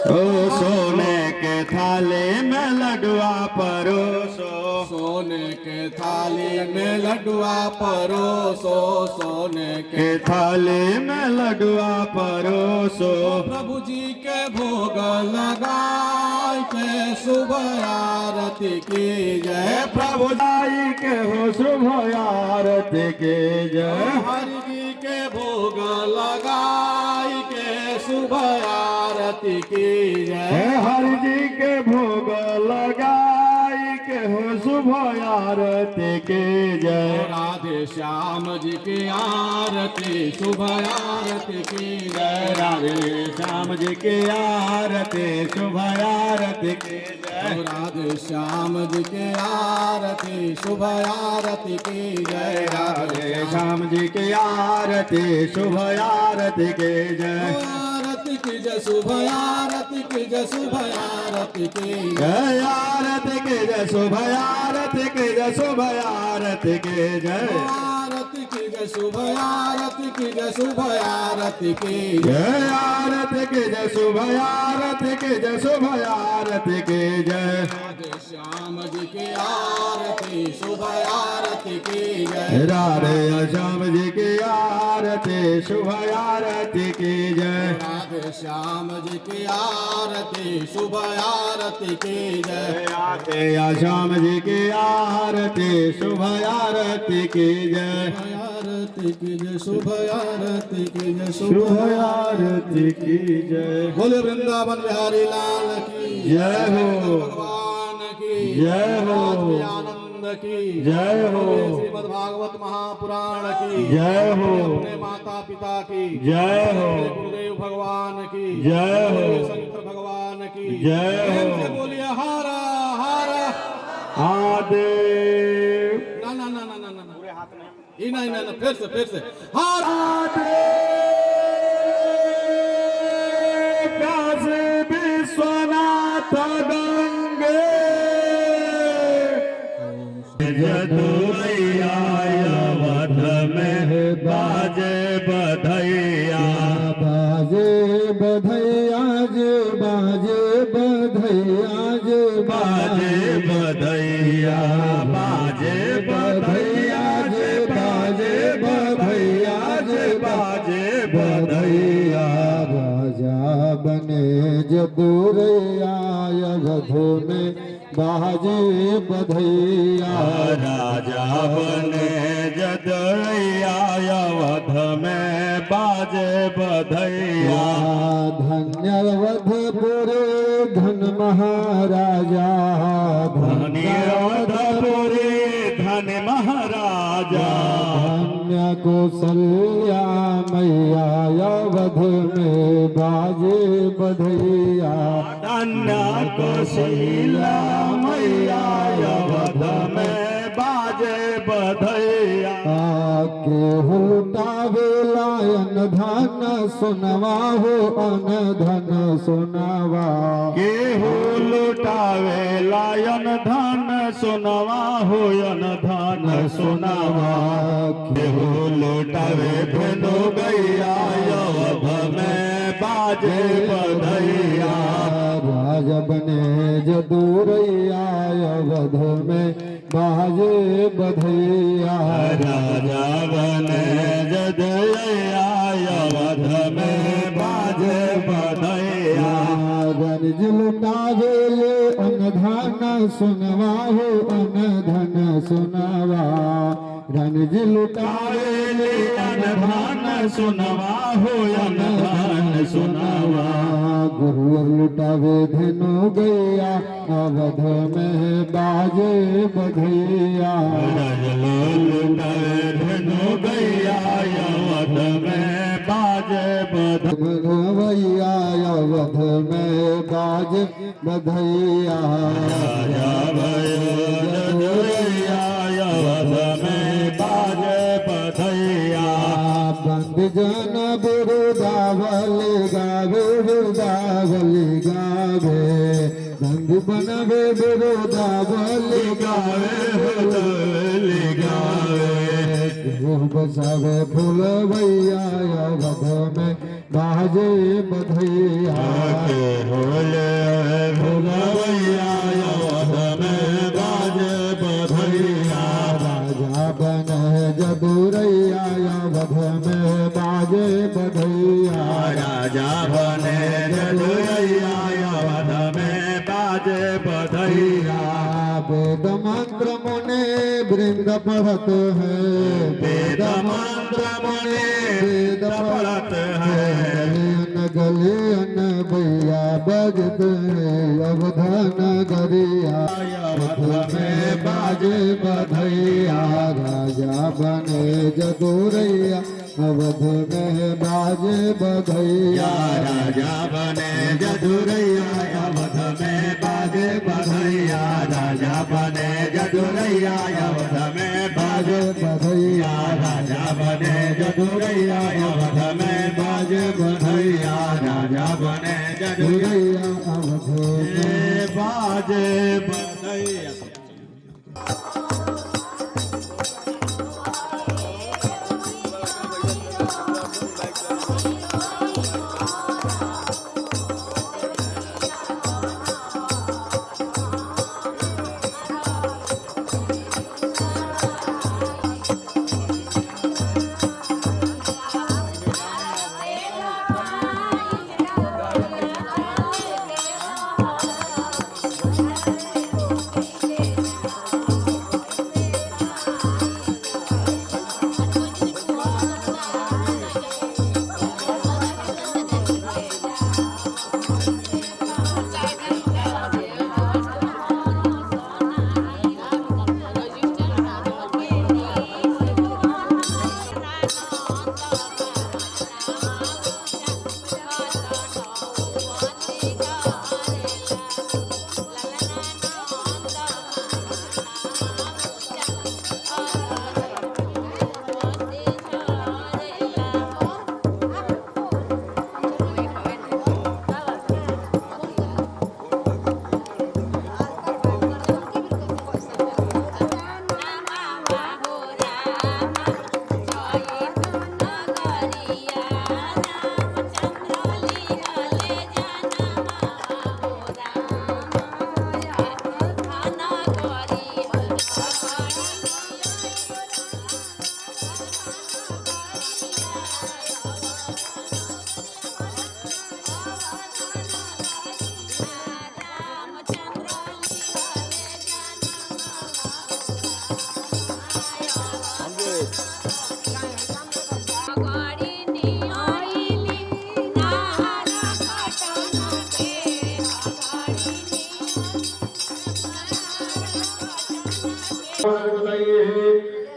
ओ सोने के थाले में लड्डुआ परोसो सोने के थाली में लड्डुआ परोसो सोने के के थाले में लड्डुआ परोसो प्रभु जी के भोग लगाए के शुभ आरती की जय प्रभु दाई के हो शुभ आरती के जय हरि जी के भोग लगाए के शुभ आरती की जय हरि जी के भोग लगाई के हो शुभ शुभ आरती के जय। राधे श्याम जी की आरती शुभ आरती की जय। राधे श्याम जी की आरती शुभ आरती के जय। राधे श्याम जी की आरती शुभ आरती की जय। राधे श्याम जी की आरती शुभ आरती के जय। आरती की जय शुभ आरती की जय शुभ आरती की जय आरती के जय शुभ आरती के जय शुभ आरती के जय। आरती की जय शुभ आरती की जय शुभ आरती की जय आरती के जय शुभ आरती के जय शुभ आरती के जय। राधे श्याम जी की आरती शुभ आरती की जय। राधे श्याम जी की आरती शुभ आरती की जय। राधे श्याम जी की आरती शुभ आरती की जय। राधे श्याम जी की आरती शुभ आरती की जय। आरती की जय शुभ आरती की जय शुभ आरती की जय। बोले वृंदावन बिहारी लाल की जय हो। भगवान की जय हो। आनंद की जय हो। श्रीमद् भागवत महापुराण की जय हो। अपने माता पिता की जय हो। गुरुदेव भगवान की जय हो। शंकर भगवान की जय हो। प्रेम से बोलिए हर हर आदेव ना ना ना ना ना ना पूरे हाथ नहीं ही नहीं ना फिर से हर काशी विश्वनाथ गंगे जदुआया वध में बाजे बधैया। बाजे बधैया जे बाजे बधैया जे बाजे बधैया बाजे बधैया जे बाजे बधैया जे बाजे बधैया। राजा बने जदुरैया अवध में बाजे बधैया। राजा बने जदुरैया अवध में बाजे बधैया। धन्यवधपुरे धन महाराजा धन्यवधपुरे धन महाराजा। धन्य कौशल्या मैया अवध में बाजे बधैया। धन्य कौशल्या मैया अवध में बाजे बधैया। के हुटावे लायन धन सुनवा हो अन धन सुनवा। केहू लुटावे लायन धन सुनवा होयन धन सुनवा। केहू लुटावे भेनो गैया अवध में बाजे बधैया। राज बने जदुरैया अवध में बाजे बधैया। राजा बने जदुरैया अवध में बाजे बधैया। गंज लुटावे ले अन धन सुनवा हो अन धन सुनवा। रंज लुटावे ले अन धन सुनवा होयन धन सुनवा। गुरु लुटावे धनु गैया अवध में बाजे बधैया। लुटावे धनु गैया अवध में बाजे बधैया अवध में बाजे बधैया। राजा भैया अवध में बाजे बधैया। बंद जन बिरुदावली गावे बिरुदावली गावे। बंद बनवे बिरुदावली गावे गावे। बसावे फूल भैया अवध में बाजे बधैया। के होले भुलवैया अवध में बाजे बधैया। राजा बन जदुरैया अवध में बाजे बधैया। राजा बने जदुरैया अवध में बाजे बधैया। वेद मंत्र मुने वृंद पढ़त है। वेद मंत्र मुने वेद पढ़त है। गले अन भैया बजत है अवध नगरिया अवध में बाजे बधैया राजा बने जदुरैया अवध में बाजे बधैया राजा बने जदुरैया अवध में बाजे बधैया राजा बने जदुरैया अवध में बाजे बधैया राजा बने जदुरैया अवध में बाजे बधैया राजा बने जदुरैया अवध में बाजे बधैया।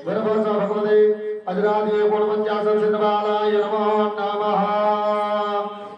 भगवते अजरादीय गुणवंचासर सिद्धबालाय नमः।